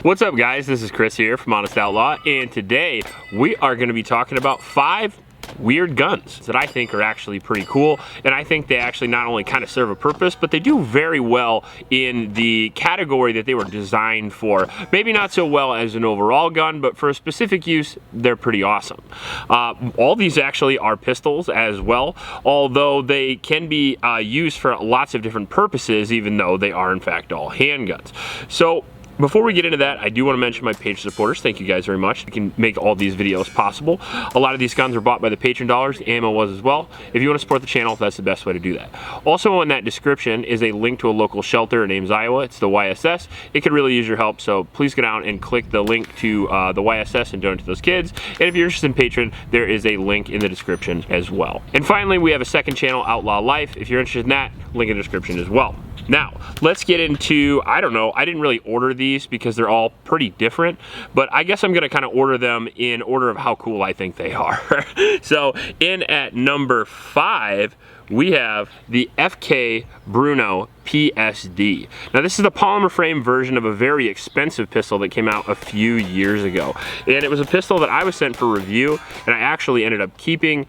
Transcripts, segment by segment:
What's up guys, this is Chris here from Honest Outlaw, and today we are going to be talking about 5 weird guns that I think are actually pretty cool, and I think they actually not only kind of serve a purpose, but they do very well in the category that they were designed for. Maybe not so well as an overall gun, but for a specific use, they're pretty awesome. All these actually are pistols as well, although they can be used for lots of different purposes, even though they are in fact all handguns. So before we get into that, I do want to mention my page supporters. Thank you guys very much. You can make all these videos possible. A lot of these guns are bought by the patron dollars. Ammo was as well. If you want to support the channel, that's the best way to do that. Also in that description is a link to a local shelter in Ames, Iowa. It's the YSS. It could really use your help, so please go down and click the link to the YSS and donate to those kids. And if you're interested in patron, there is a link in the description as well. And finally, we have a second channel, Outlaw Life. If you're interested in that, link in the description as well. Now, let's get into, I don't know, I didn't really order these because they're all pretty different, but I guess I'm gonna kind of order them in order of how cool I think they are. So, in at number 5, we have the BRNO PSD. Now this is the polymer frame version of a very expensive pistol that came out a few years ago. And it was a pistol that I was sent for review, and I actually ended up keeping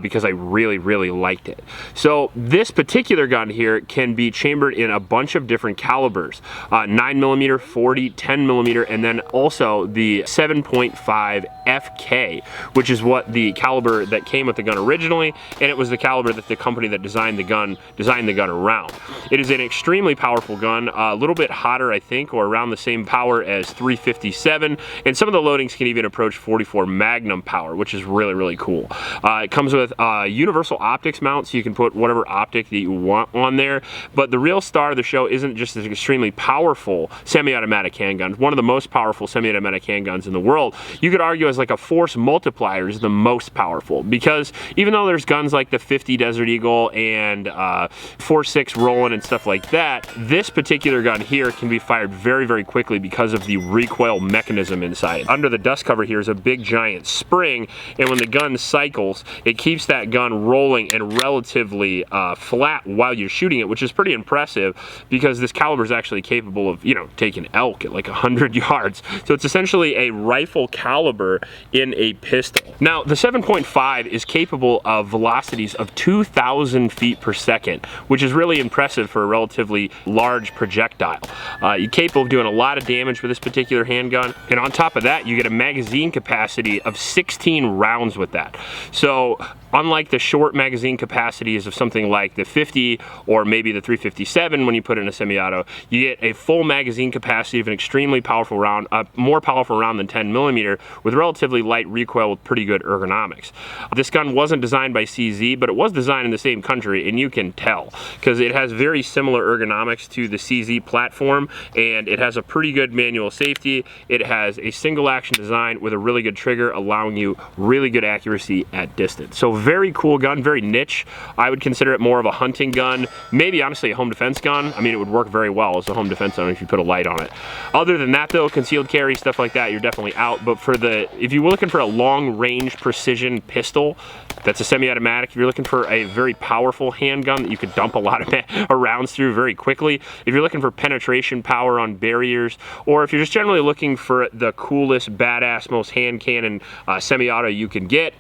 because I really liked it. So this particular gun here can be chambered in a bunch of different calibers. 9mm, 40, 10mm, and then also the 7.5 FK, which is what the caliber that came with the gun originally, and it was the caliber that the company that designed the gun around. It is an extremely powerful gun, a little bit hotter I think, or around the same power as 357, and some of the loadings can even approach 44 Magnum power, which is really cool. It comes with universal optics mount, so you can put whatever optic that you want on there, but the real star of the show isn't just this extremely powerful semi-automatic handgun, one of the most powerful semi-automatic handguns in the world. You could argue as like a force multiplier is the most powerful, because even though there's guns like the 50 Desert Eagle and 4.6 Roland and stuff like that, this particular gun here can be fired very quickly because of the recoil mechanism inside. Under the dust cover here is a big giant spring, and when the gun cycles, it keeps that gun rolling and relatively flat while you're shooting it, which is pretty impressive because this caliber is actually capable of, you know, taking elk at like 100 yards. So it's essentially a rifle caliber in a pistol. Now, the 7.5 is capable of velocities of 2,000 feet per second, which is really impressive for a relatively large projectile. You're capable of doing a lot of damage with this particular handgun, and on top of that, you get a magazine capacity of 16 rounds with that. So unlike the short magazine capacities of something like the 50 or maybe the 357 when you put in a semi-auto, you get a full magazine capacity of an extremely powerful round, a more powerful round than 10mm, with relatively light recoil with pretty good ergonomics. This gun wasn't designed by CZ, but it was designed in the same country, and you can tell because it has very similar ergonomics to the CZ platform, and it has a pretty good manual safety. It has a single action design with a really good trigger, allowing you really good accuracy at distance. So very cool gun, very niche. I would consider it more of a hunting gun, maybe honestly a home defense gun. I mean, it would work very well as a home defense gun if you put a light on it. Other than that though, concealed carry, stuff like that, you're definitely out. But for if you were looking for a long range precision pistol that's a semi-automatic, if you're looking for a very powerful handgun that you could dump a lot of rounds through very quickly, if you're looking for penetration power on barriers, or if you're just generally looking for the coolest, badass, most hand cannon semi-auto you can get,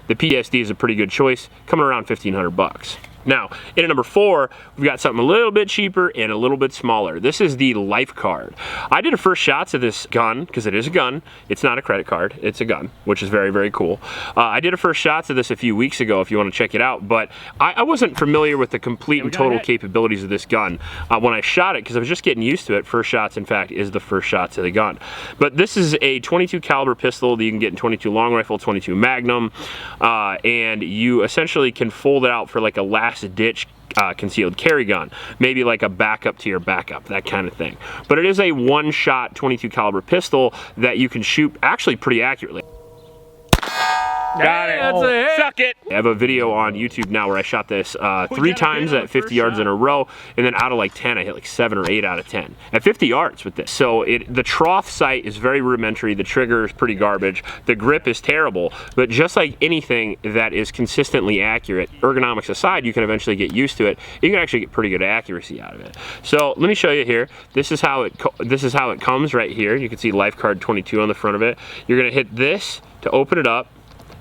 the PSD is a pretty good choice, coming around 1,500 bucks. Now, in at number 4, we've got something a little bit cheaper and a little bit smaller. This is the Lifecard. I did a first shots of this gun, because it is a gun. It's not a credit card, it's a gun, which is very cool. I did a first shots of this a few weeks ago if you want to check it out, but I wasn't familiar with the complete and total capabilities of this gun when I shot it, because I was just getting used to it. First shots, in fact, is the first shots of the gun. But this is a 22 caliber pistol that you can get in 22 long rifle, 22 Magnum, and you essentially can fold it out for like a last ditch concealed carry gun, maybe like a backup to your backup, that kind of thing. But it is a one-shot 22 caliber pistol that you can shoot actually pretty accurately. Got it. That's a hit. Suck it. I have a video on YouTube now where I shot this 3 times at 50 yards in a row, and then out of like 10, I hit like 7 or 8 out of 10 at 50 yards with this. So the trough sight is very rudimentary. The trigger is pretty garbage. The grip is terrible, but just like anything that is consistently accurate, ergonomics aside, you can eventually get used to it. You can actually get pretty good accuracy out of it. So let me show you here. This is how it comes right here. You can see Lifecard 22 on the front of it. You're gonna hit this to open it up,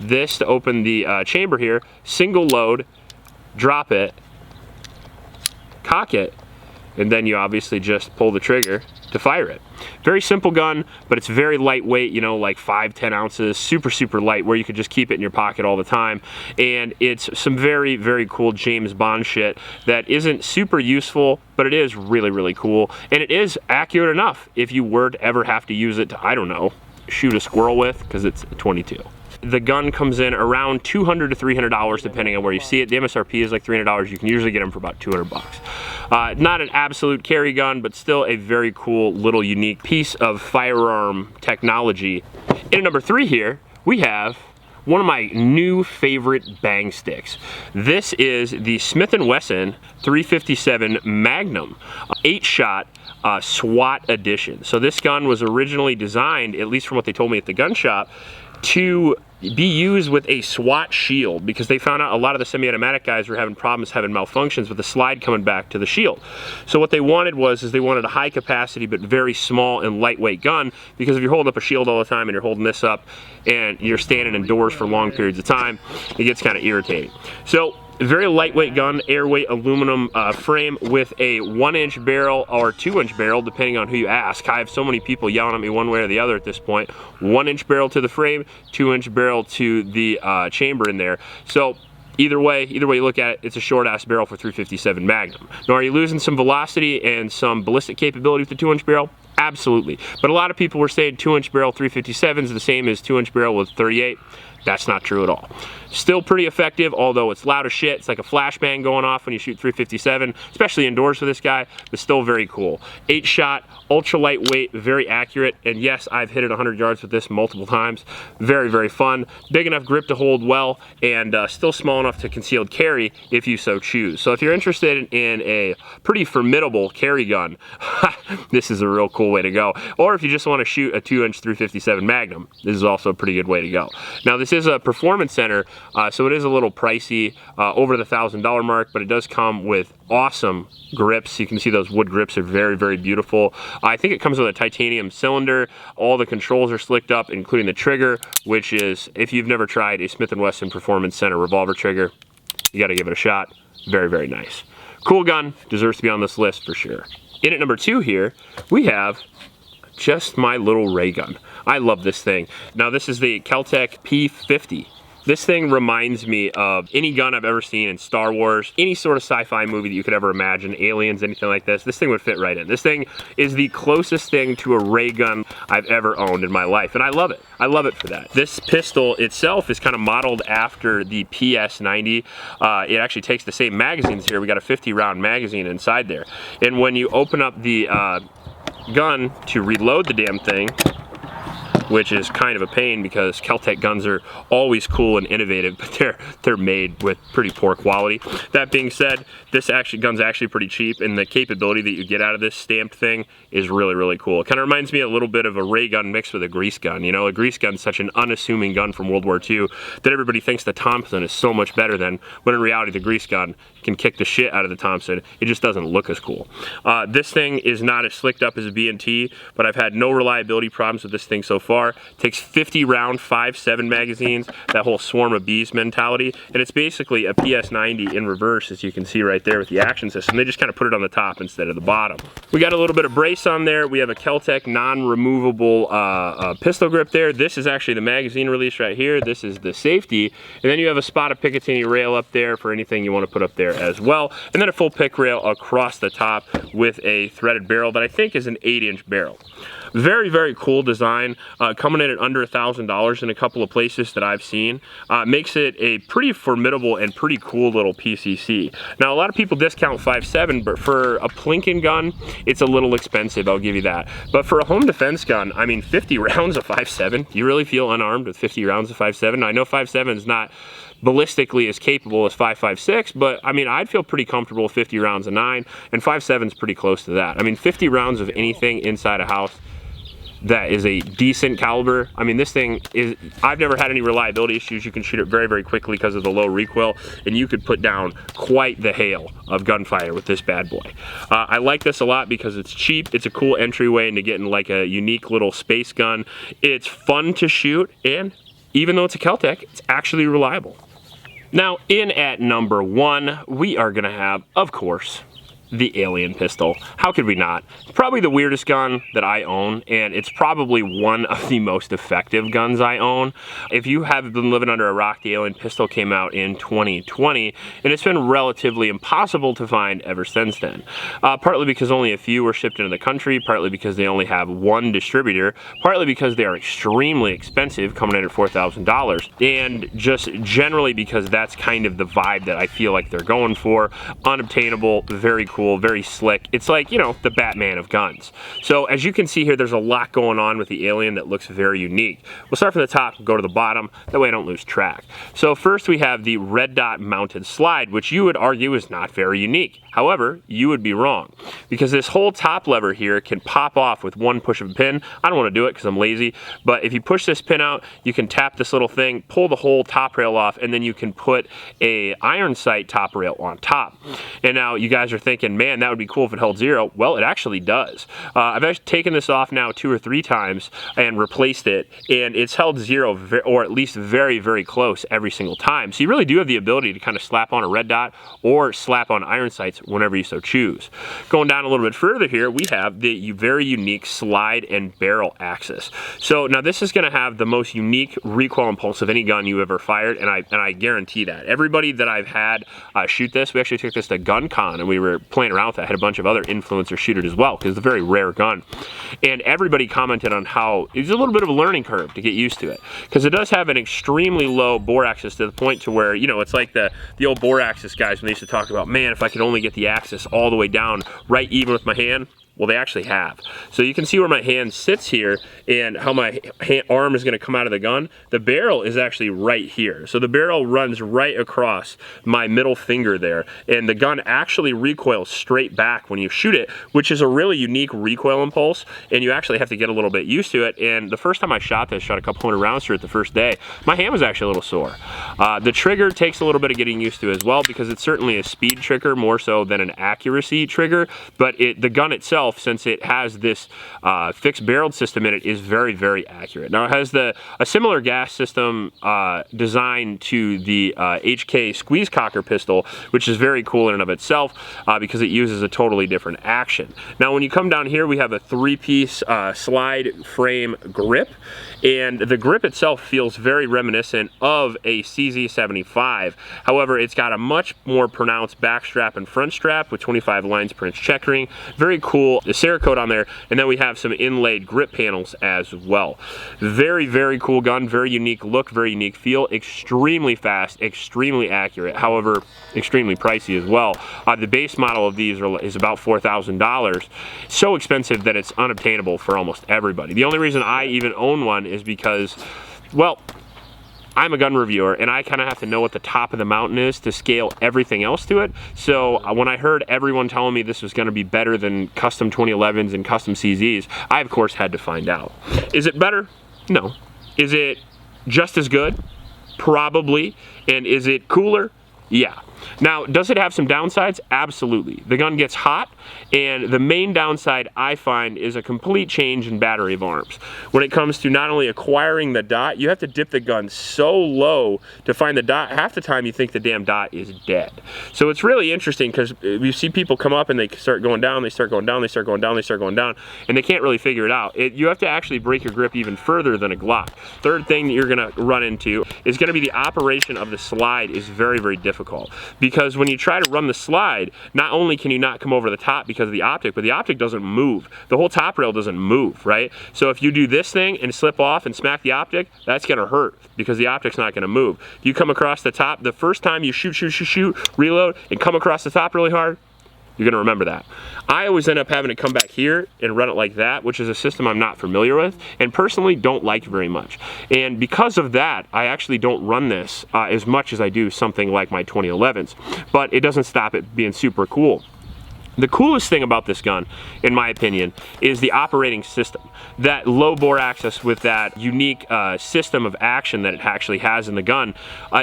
this to open the chamber here, single load, drop it, cock it, and then you obviously just pull the trigger to fire it. Very simple gun, but it's very lightweight, you know, like 5-10 ounces, super, super light, where you could just keep it in your pocket all the time. And it's some very, very cool James Bond shit that isn't super useful, but it is really, really cool. And it is accurate enough if you were to ever have to use it to, I don't know, shoot a squirrel with, because it's a 22. The gun comes in around $200 to $300 depending on where you see it. The MSRP is like $300. You can usually get them for about 200 bucks. Not an absolute carry gun, but still a very cool little unique piece of firearm technology. In number 3 here, we have one of my new favorite bang sticks. This is the Smith & Wesson 357 Magnum 8-shot SWAT edition. So this gun was originally designed, at least from what they told me at the gun shop, to be used with a SWAT shield, because they found out a lot of the semi-automatic guys were having problems having malfunctions with the slide coming back to the shield. So what they wanted is they wanted a high capacity but very small and lightweight gun, because if you're holding up a shield all the time and you're holding this up and you're standing indoors for long periods of time, it gets kind of irritating. So very lightweight gun, airweight aluminum frame with a 1-inch barrel or 2-inch barrel, depending on who you ask. I have so many people yelling at me one way or the other at this point. 1-inch barrel to the frame, 2-inch barrel to the chamber in there. So either way you look at it, it's a short-ass barrel for 357 Magnum. Now, are you losing some velocity and some ballistic capability with the 2-inch barrel? Absolutely. But a lot of people were saying 2-inch barrel 357 is the same as 2-inch barrel with 38. That's not true at all. Still pretty effective, although it's loud as shit. It's like a flashbang going off when you shoot 357, especially indoors for this guy, but still very cool. 8-shot, ultra lightweight, very accurate, and yes, I've hit it 100 yards with this multiple times. Very, very fun. Big enough grip to hold well, and still small enough to concealed carry if you so choose. So if you're interested in a pretty formidable carry gun, this is a real cool way to go. Or if you just want to shoot a 2-inch 357 Magnum, this is also a pretty good way to go. Now, this is a performance center, so it is a little pricey, over the $1,000 mark, but it does come with awesome grips. You can see those wood grips are very, very beautiful. I think it comes with a titanium cylinder. All the controls are slicked up, including the trigger, which is, if you've never tried a Smith & Wesson Performance Center revolver trigger, you got to give it a shot. Very, very nice. Cool gun, deserves to be on this list for sure. In at number 2 here, we have just my little ray gun. I love this thing. Now, this is the KelTec P50. This thing reminds me of any gun I've ever seen in Star Wars, any sort of sci-fi movie that you could ever imagine, aliens, anything like this. This thing would fit right in. This thing is the closest thing to a ray gun I've ever owned in my life, and I love it. I love it for that. This pistol itself is kind of modeled after the PS90. It actually takes the same magazines here. We got a 50-round magazine inside there. And when you open up the gun to reload the damn thing, which is kind of a pain because KelTec guns are always cool and innovative, but they're made with pretty poor quality. That being said, this gun's actually pretty cheap, and the capability that you get out of this stamped thing is really, really cool. It kind of reminds me a little bit of a ray gun mixed with a grease gun. You know, a grease gun's such an unassuming gun from World War II that everybody thinks the Thompson is so much better than, when in reality the grease gun can kick the shit out of the Thompson. It just doesn't look as cool. This thing is not as slicked up as a B&T, but I've had no reliability problems with this thing so far. It takes 50 round 5.7 magazines, that whole swarm of bees mentality, and it's basically a PS90 in reverse, as you can see right there with the action system. They just kind of put it on the top instead of the bottom. We got a little bit of brace on there. We have a KelTec non-removable pistol grip there. This is actually the magazine release right here. This is the safety, and then you have a spot of Picatinny rail up there for anything you want to put up there as well, and then a full pick rail across the top with a threaded barrel that I think is an 8-inch barrel. Very, very cool design, coming in at under $1,000 in a couple of places that I've seen. Makes it a pretty formidable and pretty cool little PCC. Now, a lot of people discount 5.7, but for a plinking gun, it's a little expensive, I'll give you that. But for a home defense gun, I mean, 50 rounds of 5.7, you really feel unarmed with 50 rounds of 5.7? I know 5.7 is not ballistically as capable as 5.56, but I mean, I'd feel pretty comfortable with 50 rounds of 9, and 5.7 is pretty close to that. I mean, 50 rounds of anything inside a house that is a decent caliber. I mean, this thing is, I've never had any reliability issues. You can shoot it very, very quickly because of the low recoil, and you could put down quite the hail of gunfire with this bad boy. I like this a lot because it's cheap. It's a cool entryway into getting like a unique little space gun. It's fun to shoot, and even though it's a KelTec, it's actually reliable. Now, in at number 1, we are gonna have, of course, the Alien pistol. How could we not? It's probably the weirdest gun that I own, and it's probably one of the most effective guns I own. If you have been living under a rock, the Alien pistol came out in 2020, and it's been relatively impossible to find ever since then. Partly because only a few were shipped into the country, partly because they only have one distributor, partly because they are extremely expensive, coming in at $4,000, and just generally because that's kind of the vibe that I feel like they're going for. Unobtainable, very cool, very slick. It's like, you know, the Batman of guns. So as you can see here, there's a lot going on with the Alien that looks very unique. We'll start from the top and go to the bottom, that way I don't lose track. So first we have the red dot mounted slide, which you would argue is not very unique. However, you would be wrong, because this whole top lever here can pop off with one push of a pin. I don't want to do it because I'm lazy, but if you push this pin out, you can tap this little thing, pull the whole top rail off, and then you can put a iron sight top rail on top. And now you guys are thinking, man, that would be cool if it held 0. Well, it actually does. I've actually taken this off now 2 or 3 times and replaced it, and it's held 0, or at least very, very close every single time. So you really do have the ability to kind of slap on a red dot or slap on iron sights whenever you so choose. Going down a little bit further here, we have the very unique slide and barrel axis. So now this is going to have the most unique recoil impulse of any gun you ever fired, and I guarantee that. Everybody that I've had shoot this, we actually took this to GunCon, and we were playing around with that. I had a bunch of other influencers shoot it as well, because it's a very rare gun. And everybody commented on how it's a little bit of a learning curve to get used to it, because it does have an extremely low bore axis, to the point to where, you know, it's like the old bore axis guys when they used to talk about, man, if I could only get the axis all the way down right even with my hand. Well, they actually have. So you can see where my hand sits here and how my arm is going to come out of the gun. The barrel is actually right here. So the barrel runs right across my middle finger there, and the gun actually recoils straight back when you shoot it, which is a really unique recoil impulse, and you actually have to get a little bit used to it. And the first time I shot this, shot a couple hundred rounds through it the first day, my hand was actually a little sore. The trigger takes a little bit of getting used to as well, because it's certainly a speed trigger more so than an accuracy trigger, but the gun itself, since it has this fixed barreled system in it, is very, very accurate. Now it has a similar gas system designed to the HK squeeze cocker pistol, which is very cool in and of itself, because it uses a totally different action. Now when you come down here, we have a 3-piece slide frame grip, and the grip itself feels very reminiscent of a CZ75. However, it's got a much more pronounced back strap and front strap with 25 lines per inch checkering. Very cool. The Cerakote on there, and then we have some inlaid grip panels as well. Very, very cool gun, very unique look, very unique feel, extremely fast, extremely accurate, however, extremely pricey as well. The base model of these is about $4,000. So expensive that it's unobtainable for almost everybody. The only reason I even own one is because, well, I'm a gun reviewer, and I kind of have to know what the top of the mountain is to scale everything else to it. So when I heard everyone telling me this was going to be better than custom 2011s and custom CZs, I of course had to find out. Is it better? No. Is it just as good? Probably. And is it cooler? Yeah. Now, does it have some downsides? Absolutely. The gun gets hot, and the main downside I find is a complete change in battery of arms. When it comes to not only acquiring the dot, you have to dip the gun so low to find the dot. Half the time you think the damn dot is dead. So it's really interesting, because you see people come up and they start going down, they start going down, they start going down, they start going down, and they can't really figure it out. You have to actually break your grip even further than a Glock. Third thing that you're going to run into is going to be the operation of the slide is very, very difficult. because when you try to run the slide, not only can you not come over the top because of the optic, but the optic doesn't move. The whole top rail doesn't move, right? So if you do this thing and slip off and smack the optic, that's gonna hurt because the optic's not gonna move. If you come across the top, the first time you shoot, reload, and come across the top really hard, you're gonna remember that. I always end up having to come back here and run it like that, which is a system I'm not familiar with and personally don't like very much. And because of that, I actually don't run this as much as I do something like my 2011s, but it doesn't stop it being super cool. The coolest thing about this gun, in my opinion, is the operating system. That low bore axis with that unique system of action that it actually has in the gun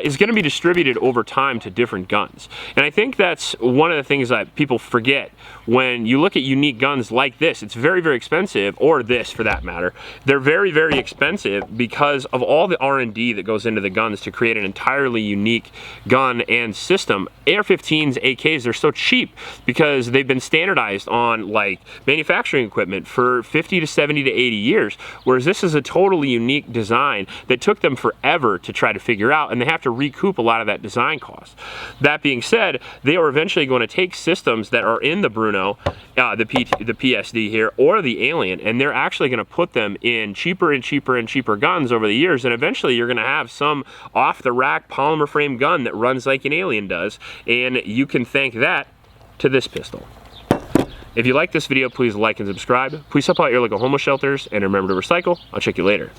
is going to be distributed over time to different guns. And I think that's one of the things that people forget when you look at unique guns like this. It's very, very expensive, or this for that matter. They're very, very expensive because of all the R&D that goes into the guns to create an entirely unique gun and system. AR-15s, AKs, they're so cheap because they've been standardized on like manufacturing equipment for 50 to 70 to 80 years, whereas this is a totally unique design that took them forever to try to figure out, and they have to recoup a lot of that design cost. That being said, they are eventually going to take systems that are in the BRNO, the PSD here, or the Alien, and they're actually going to put them in cheaper and cheaper and cheaper guns over the years, and eventually you're going to have some off-the-rack polymer frame gun that runs like an Alien does, and you can thank that to this pistol. If you like this video, please like and subscribe. Please help out your local homeless shelters, and remember to recycle. I'll check you later.